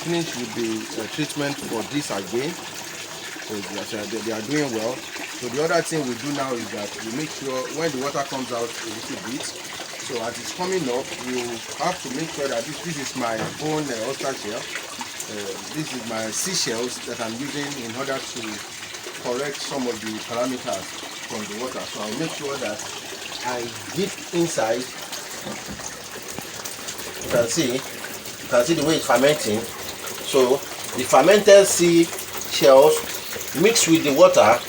finished with the treatment for this again. So they are doing well. So the other thing we do now is that we make sure when the water comes out a little bit, so as it's coming up, you have to make sure that this is my own oyster shell. This is my seashells that I'm using in order to correct some of the parameters from the water. So I'll make sure that I dip inside. You can see the way it's fermenting. So the fermented sea shells mix with the water.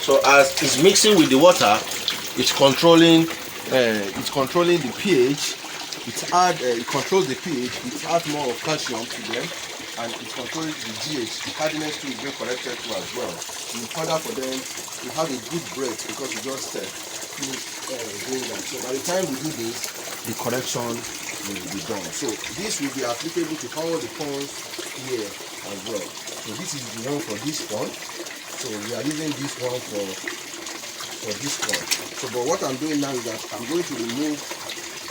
So as it's mixing with the water, it's controlling the pH. It controls the pH. It adds more of calcium to them, and it controls the GH. The hardiness too is being corrected too as well, in order for them to have a good breath, because you just finish doing that. So by the time we do this, the correction will be done. So this will be applicable to all the ponds here as well. So this is the one for this pond. So we are using this one for this pond. So but what I'm doing now is that I'm going to remove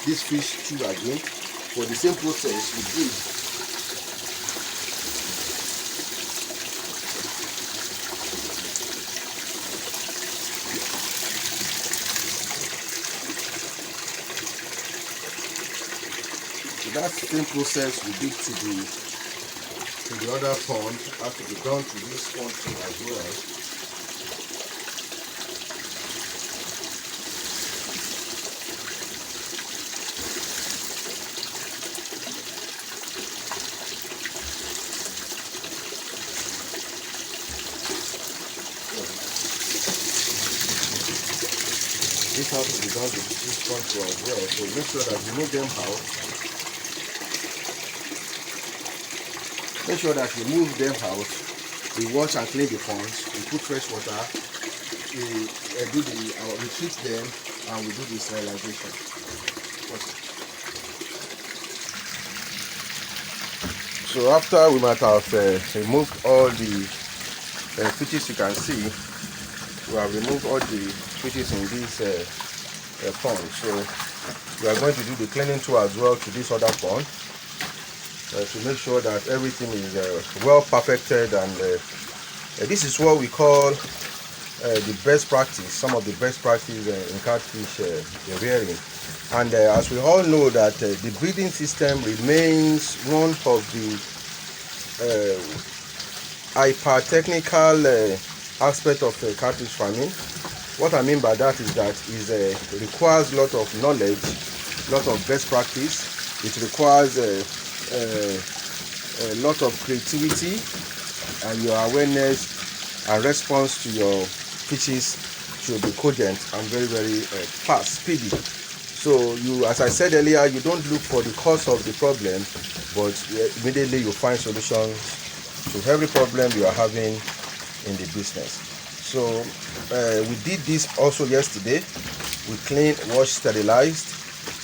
this fish tube again for the same process we did. So that same process we did to the other pond has to be done to this pond too as well. This has to be done with this pond too as well. So make sure that you move them out. Make sure that you move them out. We wash and clean the ponds. We put fresh water. We treat them, and we do the sterilization. So after we might have removed all the fishes, you can see we have removed all the fishes in this pond. So we are going to do the cleaning too as well to this other pond. To make sure that everything is well perfected, and this is what we call the best practice, some of the best practice in catfish rearing. And as we all know that the breeding system remains one of the hyper-technical aspect of catfish farming. What I mean by that is that it requires a lot of knowledge, a lot of best practice. It requires a lot of creativity, and your awareness and response to your fishes should be cogent and very, very fast, speedy. So you, as I said earlier, you don't look for the cause of the problem, but immediately you find solutions to every problem you are having in the business. So we did this also yesterday. We cleaned, washed, sterilized.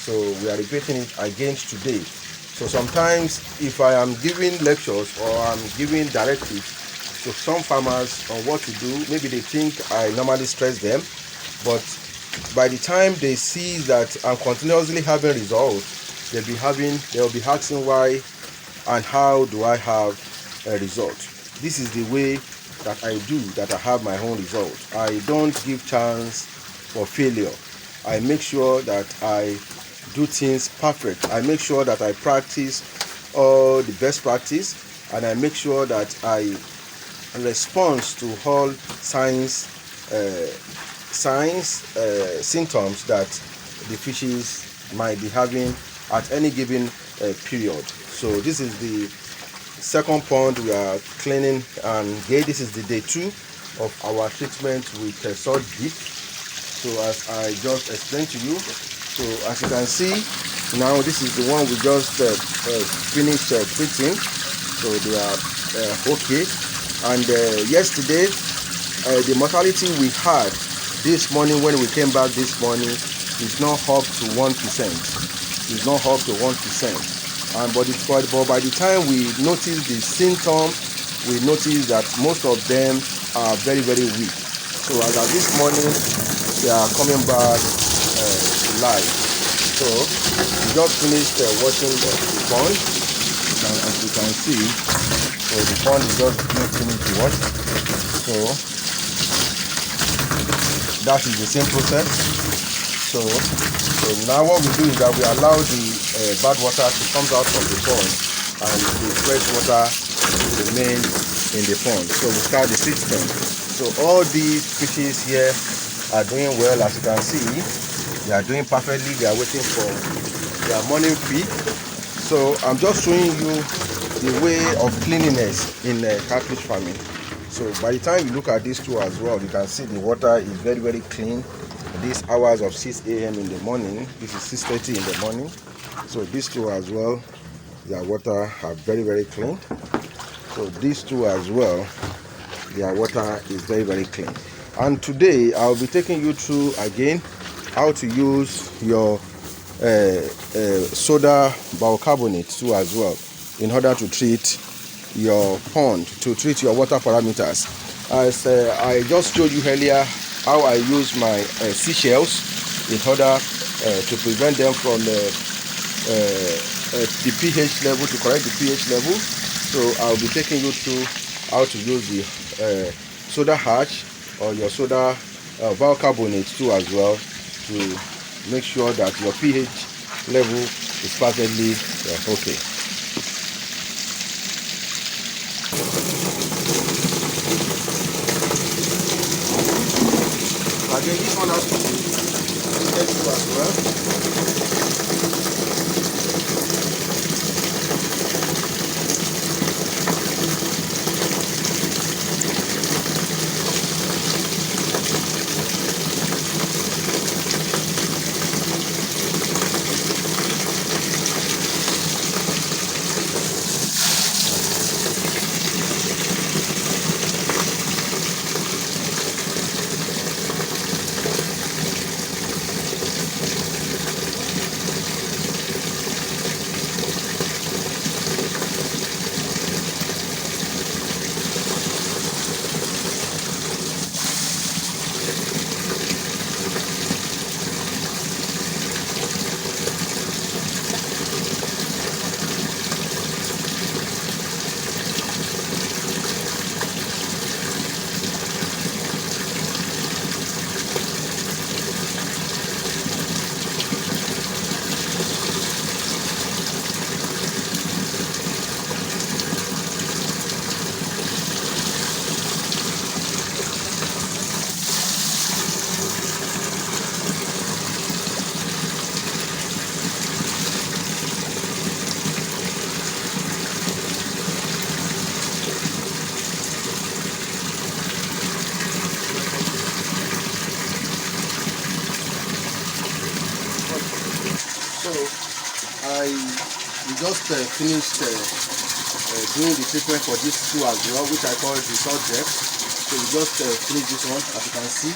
So we are repeating it again today. So sometimes if I am giving lectures or I'm giving directives to some farmers on what to do, maybe they think I normally stress them, but by the time they see that I'm continuously having results, they'll be asking why and how do I have a result. This is the way that I do, that I have my own result. I don't give chance for failure. I make sure that I do things perfect. I make sure that I practice all the best practice, and I make sure that I respond to all symptoms that the fishes might be having at any given period. So this is the second pond we are cleaning, and this is the day 2 of our treatment with salt dip. So as I just explained to you, so as you can see now, this is the one we just finished treating. So they are okay. And yesterday the mortality we had this morning when we came back this morning is not up to 1%. It's not up to 1%. But by the time we notice the symptom, we notice that most of them are very, very weak. So as of this morning, they are coming back to life. So we just finished washing the pond, and as you can see, so the pond is just being finished to wash. So that is the same process. So now what we do is that we allow the bad water to come out from the pond and the fresh water remain in the pond. So we start the system. So all these fishes here are doing well. As you can see, they are doing perfectly. They are waiting for their morning feed. So I'm just showing you the way of cleanliness in catfish farming. So by the time you look at these two as well, you can see the water is very, very clean. These hours of 6 a.m. in the morning, this is 6:30 in the morning. So these two as well, their water are very, very clean. So these two as well, their water is very, very clean. And today I'll be taking you through again how to use your soda bicarbonate too as well in order to treat your pond, to treat your water parameters. As I just showed you earlier how I use my seashells in order to prevent them from the pH level, to correct the pH level. So I'll be taking you through how to use the soda ash or your soda bicarbonate too as well, to make sure that your pH level is perfectly okay. Again, this one has to be tested as well. We just finished doing the treatment for these two as well, which I call the salt jet. So we just finished this one. As you can see,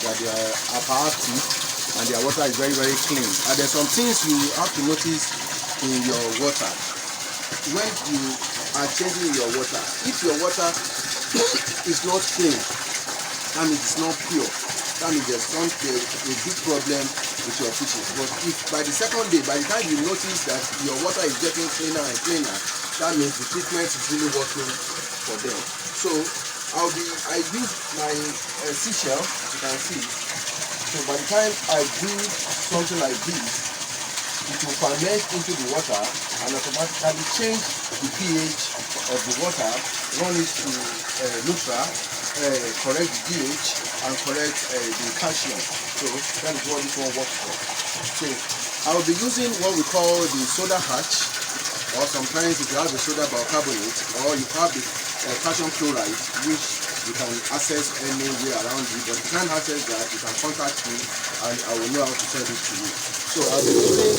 that they are active and their water is very, very clean. And there's some things you have to notice in your water when you are changing your water. If your water is not clean, that means it's not pure. That means there's a big problem with your fishes. But if by the second day, by the time you notice that your water is getting cleaner and cleaner, that means the treatment is really working for them. So I use my seashell, as you can see. So by the time I do something like this, it will ferment into the water and automatically change the pH of the water, run it to neutral, correct the pH and correct the calcium. So that is what this one works for. So I will be using what we call the soda ash, or sometimes if you have the soda bicarbonate, or you have the calcium chloride, which you can access anywhere around you. But if you can't access that, you can contact me and I will know how to send it to you. So I'll be using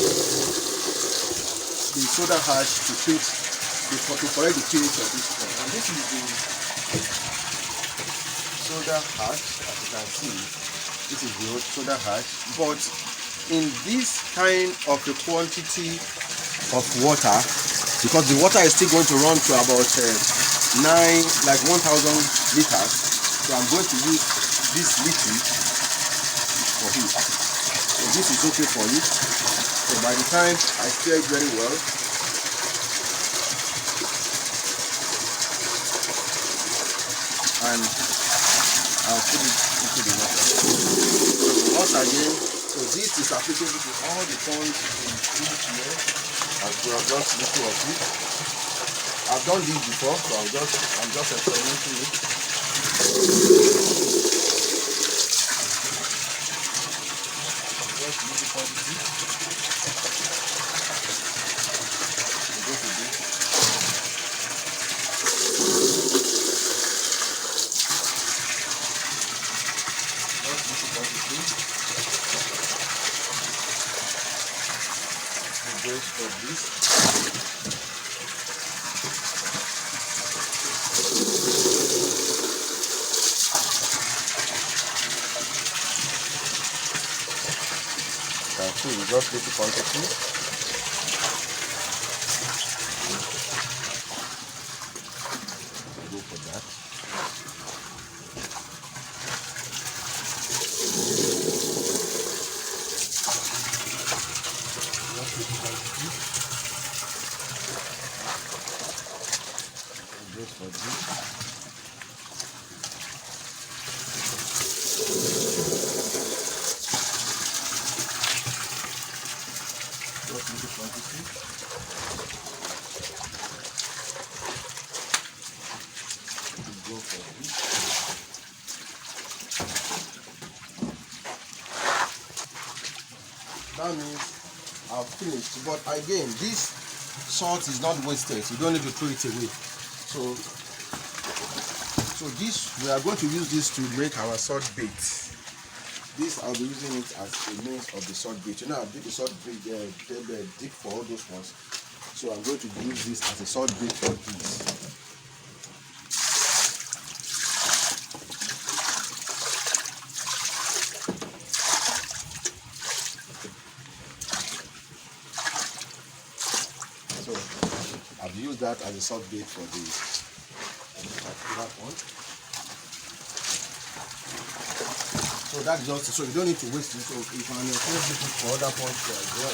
the soda ash to correct the pH of this one. And this is the soda ash, as you can see. This is the soda ash, but in this kind of a quantity of water, because the water is still going to run to about 1,000 liters, so I'm going to use this liquid for it. So this is okay for you. So by the time I stir it very well, and I'll put it into the water. So once again, so this is applicable to all the ponds in each year, as well, just little of it. I've done this before, so I'm just experimenting it. Just little quantity. Go to this. Just little quantity. Go for this. Just little quantity. Go for that. Just little quantity. Go for this. Go for this. That means I've finished. But again, this salt is not wasted. You don't need to throw it away. So this, we are going to use this to make our salt bait. This I'll be using it as a means of the salt bait. You know, I did the salt bait dip for all those ones. So I'm going to use this as a salt bait for this. So I've used that as a salt bait for the particular one. So that's just so you don't need to waste it. So you can use it for other points as well.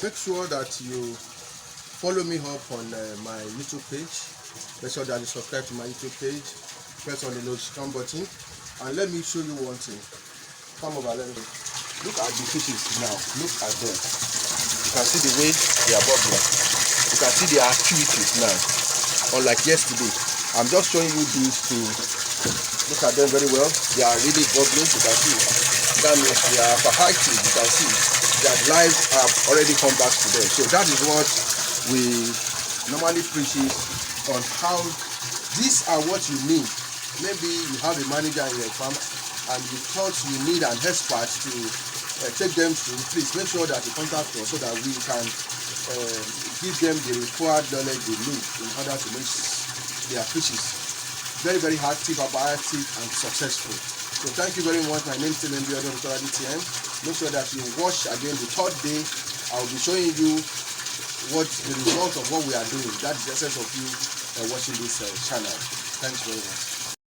Make sure that you follow me up on my YouTube page. Make sure that you subscribe to my YouTube page. Press on the notification button, and let me show you one thing. Come over, let me look at the fishes now. Look at them. You can see the way they are bubbling. You can see their activities now. Unlike yesterday, I'm just showing you these to look at them very well. They are really bubbling. You can see that means they are active. You can see that lives have already come back to them. So that is what we normally preach on, how these are what you need. Maybe you have a manager in your farm and you thought you need an expert to take them through. Please make sure that you contact us so that we can give them the required knowledge they need in order to make their fishes very, very active, abiotic, and successful. So thank you very much. My name is Tilembi DTN. Make sure that you watch again the third day. I will be showing you what the result of what we are doing. That's the essence of you watching this channel. Thanks very much.